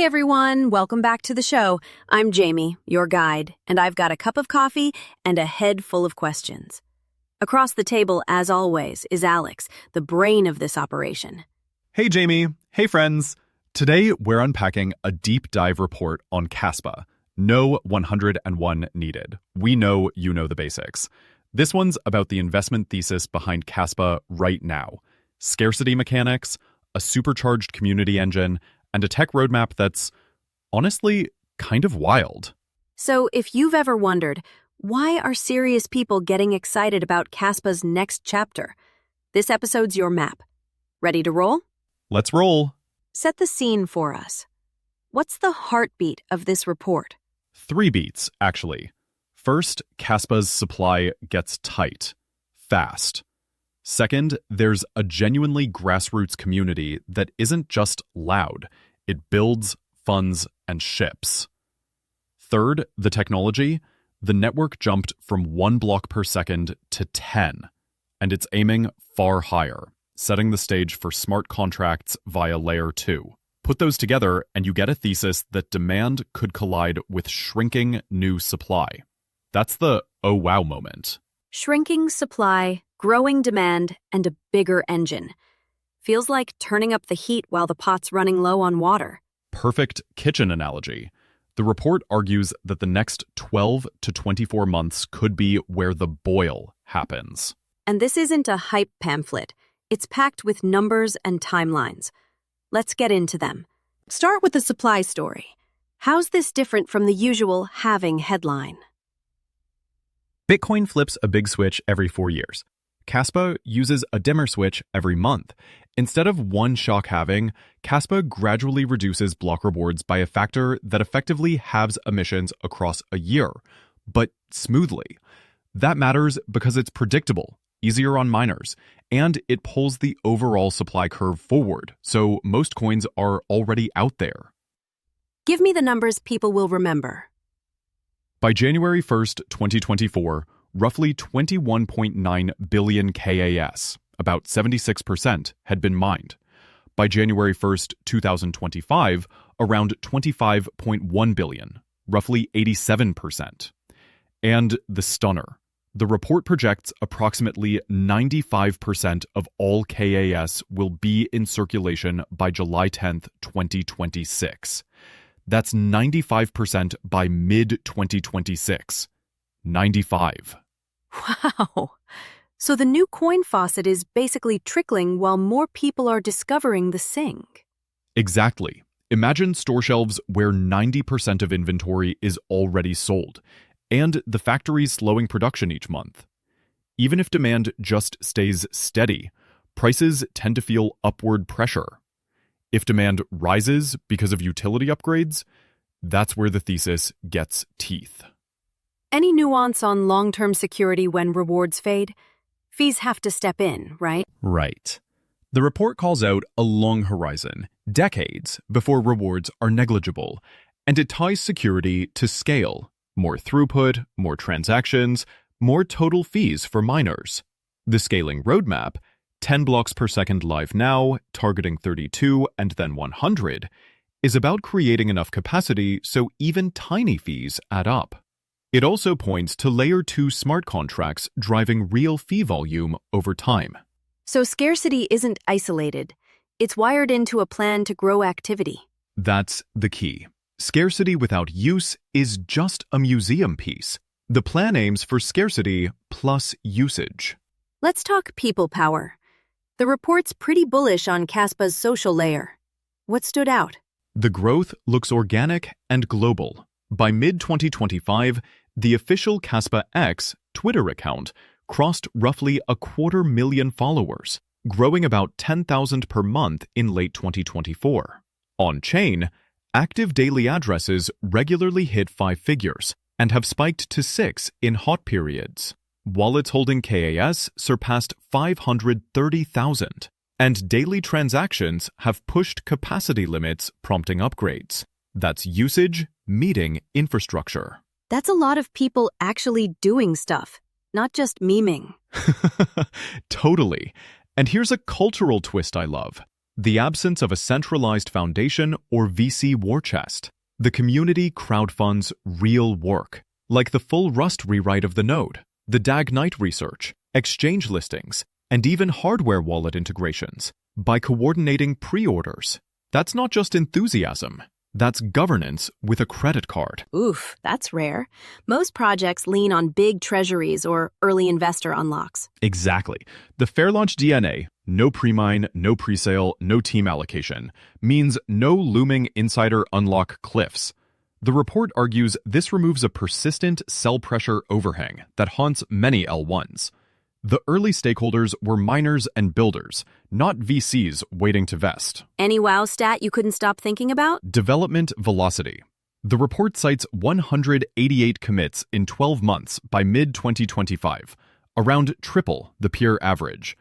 everyone, welcome back to the show. I'm Jamie, your guide, and I've got a cup of coffee and a head full of questions. Across the table, as always, is Alex, the brain of this operation. Hey Jamie, hey friends. Today we're unpacking a deep dive report on Kaspa. No 101 needed. We know you know the basics. This one's about the investment thesis behind Kaspa right now. Scarcity mechanics, a supercharged community engine, and a tech roadmap that's, honestly, kind of wild. So if you've ever wondered, why are serious people getting excited about Kaspa's next chapter? This episode's your map. Ready to roll? Let's roll. Set the scene for us. What's the heartbeat of this report? 3 beats, actually. First, Kaspa's supply gets tight. Fast. Second, there's a genuinely grassroots community that isn't just loud. It builds, funds, and ships. Third, the technology. The network jumped from 1 block per second to 10, and it's aiming far higher, setting the stage for smart contracts via Layer 2. Put those together, and you get a thesis that demand could collide with shrinking new supply. That's the oh wow moment. Shrinking supply, growing demand, and a bigger engine. Feels like turning up the heat while the pot's running low on water. Perfect kitchen analogy. The report argues that the next 12 to 24 months could be where the boil happens. And this isn't a hype pamphlet. It's packed with numbers and timelines. Let's get into them. Start with the supply story. How's this different from the usual halving headline? Bitcoin flips a big switch every 4 years. Kaspa uses a dimmer switch every month. Instead of one shock halving, Kaspa gradually reduces block rewards by a factor that effectively halves emissions across a year, but smoothly. That matters because it's predictable, easier on miners, and it pulls the overall supply curve forward, so most coins are already out there. Give me the numbers people will remember. By January 1st, 2024, roughly 21.9 billion KAS, about 76%, had been mined. By January 1st, 2025, around 25.1 billion, roughly 87%. And the stunner. The report projects approximately 95% of all KAS will be in circulation by July 10th, 2026. That's 95% by mid-2026. 95. Wow. So the new coin faucet is basically trickling while more people are discovering the sink. Exactly. Imagine store shelves where 90% of inventory is already sold, and the factories slowing production each month. Even if demand just stays steady, prices tend to feel upward pressure. If demand rises because of utility upgrades, that's where the thesis gets teeth. Any nuance on long-term security when rewards fade? Fees have to step in, right? Right. The report calls out a long horizon, decades before rewards are negligible, and it ties security to scale. More throughput, more transactions, more total fees for miners. The scaling roadmap, 10 blocks per second live now, targeting 32 and then 100, is about creating enough capacity so even tiny fees add up. It also points to Layer 2 smart contracts driving real fee volume over time. So scarcity isn't isolated. It's wired into a plan to grow activity. That's the key. Scarcity without use is just a museum piece. The plan aims for scarcity plus usage. Let's talk people power. The report's pretty bullish on Kaspa's social layer. What stood out? The growth looks organic and global. By mid-2025, the official Kaspa X Twitter account crossed roughly 250,000 followers, growing about 10,000 per month in late 2024. On-chain, active daily addresses regularly hit 5 figures and have spiked to 6 in hot periods. Wallets holding KAS surpassed 530,000, and daily transactions have pushed capacity limits, prompting upgrades. That's usage meeting infrastructure. That's a lot of people actually doing stuff, not just memeing. Totally. And here's a cultural twist I love. The absence of a centralized foundation or VC war chest. The community crowdfunds real work, like the full Rust rewrite of the node, the DAGKnight research, exchange listings, and even hardware wallet integrations, by coordinating pre-orders. That's not just enthusiasm. That's governance with a credit card. Oof, that's rare. Most projects lean on big treasuries or early investor unlocks. Exactly. The fair launch DNA, no pre-mine, no pre-sale, no team allocation, means no looming insider unlock cliffs. The report argues this removes a persistent sell pressure overhang that haunts many L1s. The early stakeholders were miners and builders, not VCs waiting to vest. Any wow stat you couldn't stop thinking about? Development velocity. The report cites 188 commits in 12 months by mid-2025, around triple the peer average,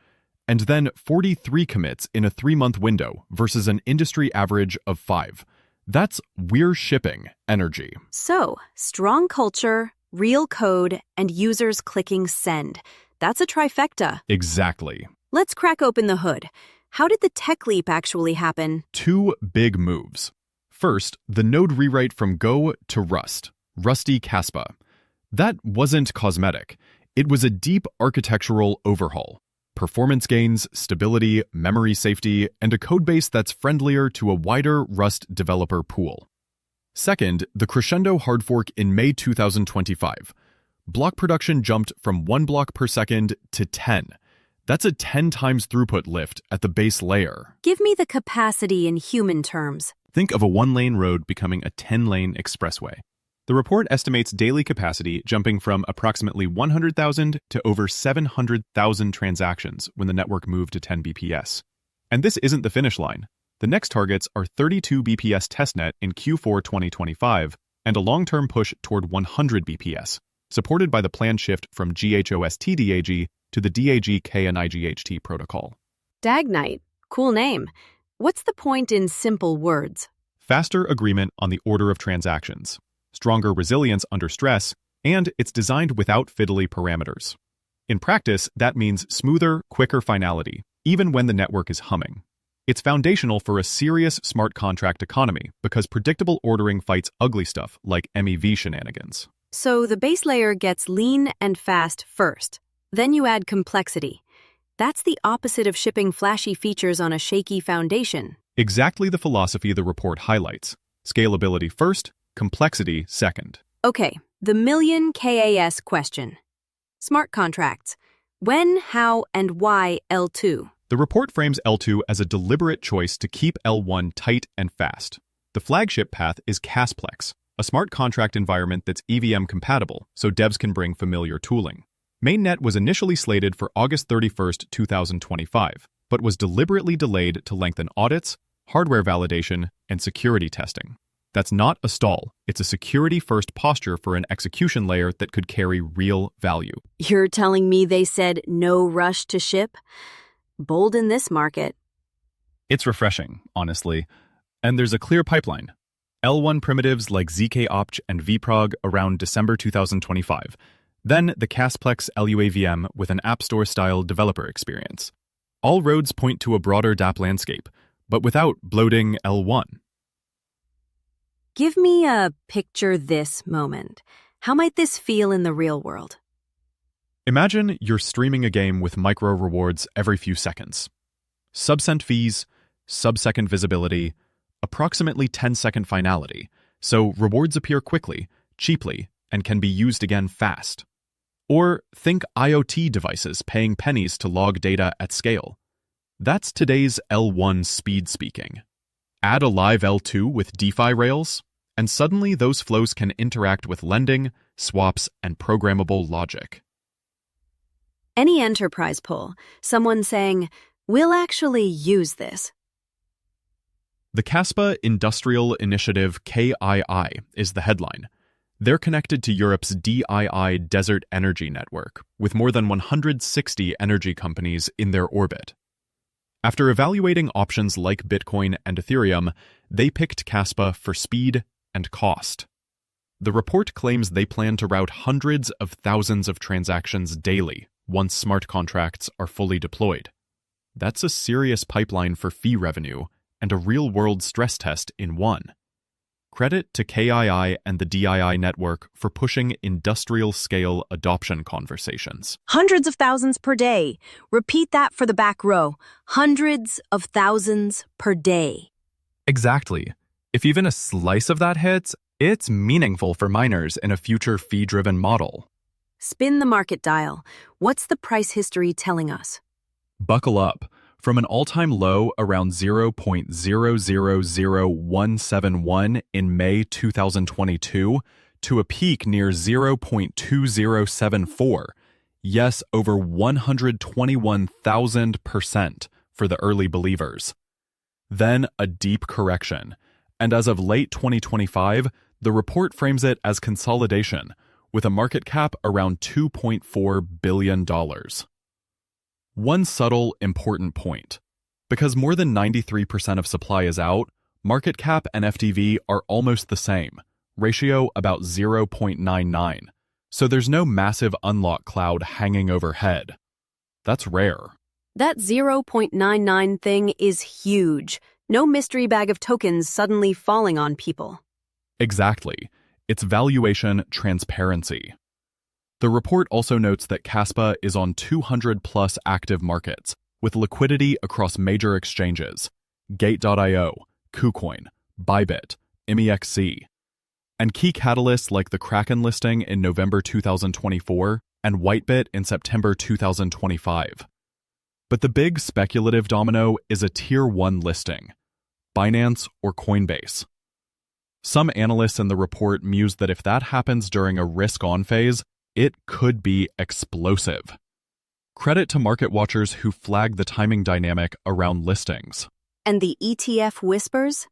and then 43 commits in a 3-month window versus an industry average of 5. That's we're shipping energy. So, strong culture, real code, and users clicking send. That's a trifecta. Exactly. Let's crack open the hood. How did the tech leap actually happen? 2 big moves. First, the node rewrite from Go to Rust, Rusty Kaspa. That wasn't cosmetic. It was a deep architectural overhaul. Performance gains, stability, memory safety, and a codebase that's friendlier to a wider Rust developer pool. Second, the Crescendo hard fork in May 2025. Block production jumped from 1 block per second to 10. That's a 10 times throughput lift at the base layer. Give me the capacity in human terms. Think of a 1-lane road becoming a 10-lane expressway. The report estimates daily capacity jumping from approximately 100,000 to over 700,000 transactions when the network moved to 10 BPS. And this isn't the finish line. The next targets are 32 BPS testnet in Q4 2025 and a long-term push toward 100 BPS, supported by the planned shift from GHOST-DAG to the DAGKnight protocol. DAGKnight. Cool name. What's the point in simple words? Faster agreement on the order of transactions, stronger resilience under stress, and it's designed without fiddly parameters. In practice, that means smoother, quicker finality, even when the network is humming. It's foundational for a serious smart contract economy because predictable ordering fights ugly stuff like MEV shenanigans. So the base layer gets lean and fast first. Then you add complexity. That's the opposite of shipping flashy features on a shaky foundation. Exactly the philosophy the report highlights. Scalability first, complexity second. Okay, the million KAS question. Smart contracts. When, how, and why L2? The report frames L2 as a deliberate choice to keep L1 tight and fast. The flagship path is Kasplex, a smart contract environment that's EVM-compatible, so devs can bring familiar tooling. Mainnet was initially slated for August 31st, 2025, but was deliberately delayed to lengthen audits, hardware validation, and security testing. That's not a stall. It's a security-first posture for an execution layer that could carry real value. You're telling me they said no rush to ship? Bold in this market. It's refreshing, honestly. And there's a clear pipeline. L1 primitives like zkopcode and vProg around December 2025. Then the Kasplex LUAVM with an App Store-style developer experience. All roads point to a broader dApp landscape, but without bloating L1. Give me a picture this moment. How might this feel in the real world? Imagine you're streaming a game with micro rewards every few seconds. Subcent fees, sub-second visibility, approximately 10-second finality, so rewards appear quickly, cheaply, and can be used again fast. Or think IoT devices paying pennies to log data at scale. That's today's L1 speed speaking. Add a live L2 with DeFi rails, and suddenly those flows can interact with lending, swaps, and programmable logic. Any enterprise pull, someone saying, we'll actually use this. The Kaspa Industrial Initiative KII is the headline. They're connected to Europe's DII Desert Energy Network, with more than 160 energy companies in their orbit. After evaluating options like Bitcoin and Ethereum, they picked Kaspa for speed and cost. The report claims they plan to route hundreds of thousands of transactions daily once smart contracts are fully deployed. That's a serious pipeline for fee revenue and a real-world stress test in one. Credit to KII and the DII network for pushing industrial-scale adoption conversations. Hundreds of thousands per day. Repeat that for the back row. Hundreds of thousands per day. Exactly. If even a slice of that hits, it's meaningful for miners in a future fee-driven model. Spin the market dial. What's the price history telling us? Buckle up. From an all-time low around 0.000171 in May 2022 to a peak near 0.2074. Yes, over 121,000% for the early believers. Then a deep correction. And as of late 2025, the report frames it as consolidation, with a market cap around $2.4 billion. One subtle, important point. Because more than 93% of supply is out, market cap and FDV are almost the same, ratio about 0.99. So there's no massive unlock cloud hanging overhead. That's rare. That 0.99 thing is huge. No mystery bag of tokens suddenly falling on people. Exactly. It's valuation transparency. The report also notes that Kaspa is on 200-plus active markets, with liquidity across major exchanges, Gate.io, KuCoin, Bybit, MEXC, and key catalysts like the Kraken listing in November 2024 and Whitebit in September 2025. But the big speculative domino is a Tier 1 listing, Binance or Coinbase. Some analysts in the report mused that if that happens during a risk-on phase, it could be explosive. Credit to market watchers who flagged the timing dynamic around listings. And the ETF whispers?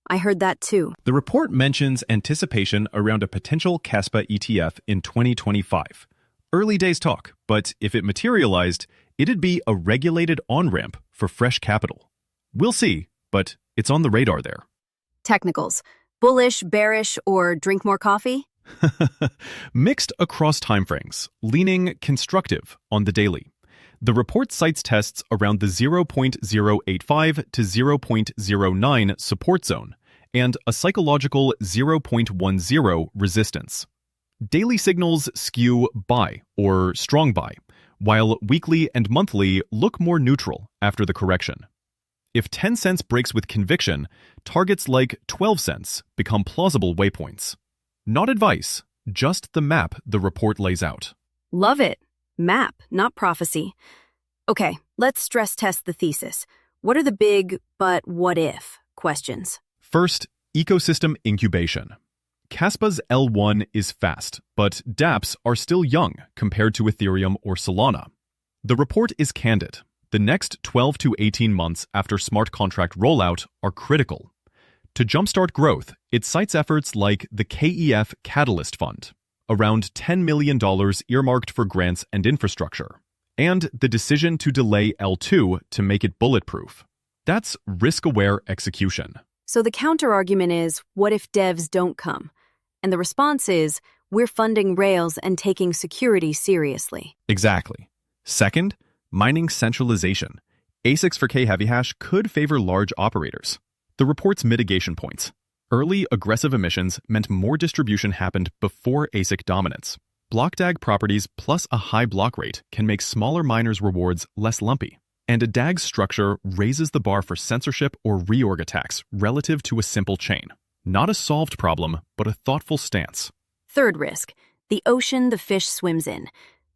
I heard that too. The report mentions anticipation around a potential Kaspa ETF in 2025. Early days talk, but if it materialized, it'd be a regulated on-ramp for fresh capital. We'll see, but it's on the radar there. Technicals. Bullish, bearish, or drink more coffee? Mixed across timeframes, leaning constructive on the daily. The report cites tests around the 0.085 to 0.09 support zone and a psychological 0.10 resistance. Daily signals skew buy or strong buy, while weekly and monthly look more neutral after the correction. If 10 cents breaks with conviction, targets like 12 cents become plausible waypoints. Not advice, just the map the report lays out. Love it. Map, not prophecy. Okay, let's stress test the thesis. What are the big, but what if questions? First, ecosystem incubation. Kaspa's L1 is fast, but dApps are still young compared to Ethereum or Solana. The report is candid. The next 12 to 18 months after smart contract rollout are critical. To jumpstart growth, it cites efforts like the KEF Catalyst Fund, around $10 million earmarked for grants and infrastructure, and the decision to delay L2 to make it bulletproof. That's risk-aware execution. So the counter-argument is, what if devs don't come? And the response is, we're funding Rails and taking security seriously. Exactly. Second, mining centralization. ASICs for K-heavy hash could favor large operators. The report's mitigation points. Early aggressive emissions meant more distribution happened before ASIC dominance. Block DAG properties plus a high block rate can make smaller miners' rewards less lumpy. And a DAG structure raises the bar for censorship or reorg attacks relative to a simple chain. Not a solved problem, but a thoughtful stance. Third risk, the ocean the fish swims in.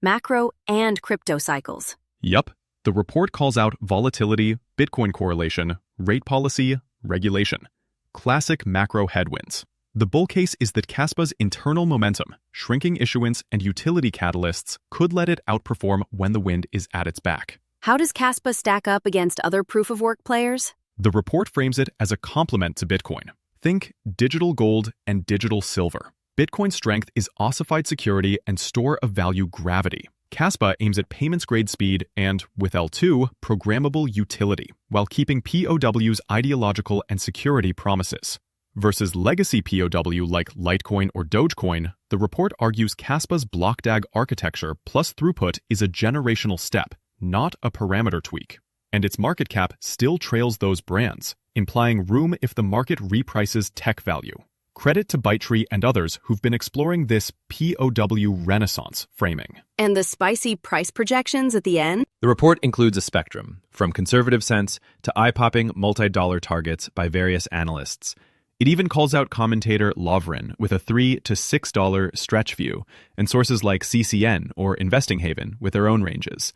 Macro and crypto cycles. Yup. The report calls out volatility, Bitcoin correlation, rate policy, regulation. Classic macro headwinds. The bull case is that Kaspa's internal momentum, shrinking issuance, and utility catalysts could let it outperform when the wind is at its back. How does Kaspa stack up against other proof-of-work players? The report frames it as a complement to Bitcoin. Think digital gold and digital silver. Bitcoin's strength is ossified security and store of value gravity. Kaspa aims at payments-grade speed and, with L2, programmable utility, while keeping POW's ideological and security promises. Versus legacy POW like Litecoin or Dogecoin, the report argues Kaspa's block DAG architecture plus throughput is a generational step, not a parameter tweak. and its market cap still trails those brands, implying room if the market reprices tech value. Credit to ByteTree and others who've been exploring this POW renaissance framing. And the spicy price projections at the end? The report includes a spectrum, from conservative sense to eye-popping multi-dollar targets by various analysts. It even calls out commentator Lovren with a $3 to $6 stretch view, and sources like CCN or Investing Haven with their own ranges.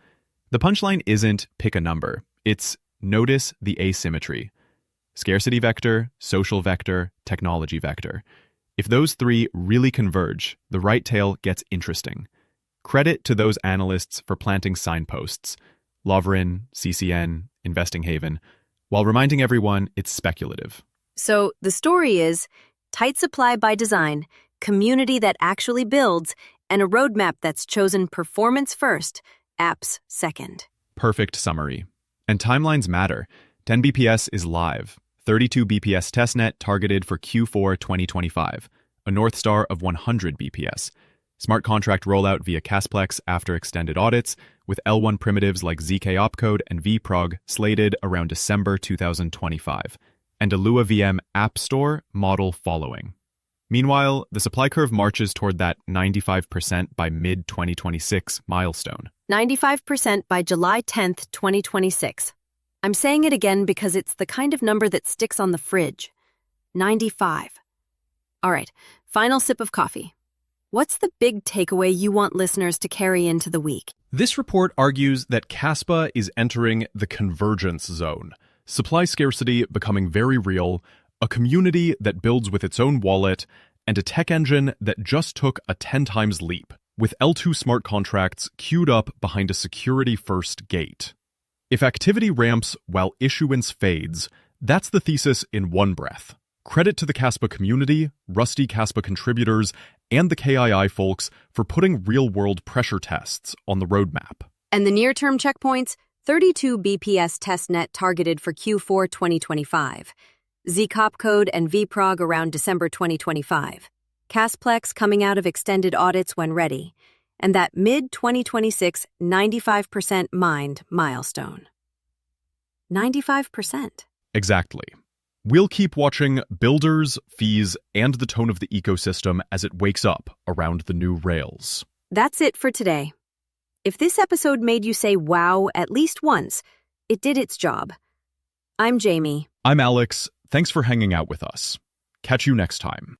The punchline isn't pick a number, it's notice the asymmetry. Scarcity vector, social vector, technology vector. If those three really converge, the right tail gets interesting. Credit to those analysts for planting signposts. Lovren, CCN, Investing Haven, while reminding everyone it's speculative. So the story is tight supply by design, community that actually builds, and a roadmap that's chosen performance first, apps second. Perfect summary. And timelines matter. 10 BPS is live. 32 BPS testnet targeted for Q4 2025. A North Star of 100 BPS. Smart contract rollout via Kasplex after extended audits, with L1 primitives like zkopcode and vProg slated around December 2025. And a Lua VM App Store model following. Meanwhile, the supply curve marches toward that 95% by mid-2026 milestone. 95% by July 10th, 2026. I'm saying it again because it's the kind of number that sticks on the fridge. 95. All right, final sip of coffee. What's the big takeaway you want listeners to carry into the week? This report argues that Kaspa is entering the convergence zone. Supply scarcity becoming very real, a community that builds with its own wallet, and a tech engine that just took a 10 times leap, with L2 smart contracts queued up behind a security-first gate. If activity ramps while issuance fades, that's the thesis in one breath. Credit to the Kaspa community, rusty Kaspa contributors, and the KII folks for putting real-world pressure tests on the roadmap. And the near-term checkpoints? 32 BPS testnet targeted for Q4 2025. zkopcode and vProg around December 2025. Casplex coming out of extended audits when ready. And that mid-2026 95% mined milestone. 95%. Exactly. We'll keep watching builders, fees, and the tone of the ecosystem as it wakes up around the new rails. That's it for today. If this episode made you say wow at least once, it did its job. I'm Jamie. I'm Alex. Thanks for hanging out with us. Catch you next time.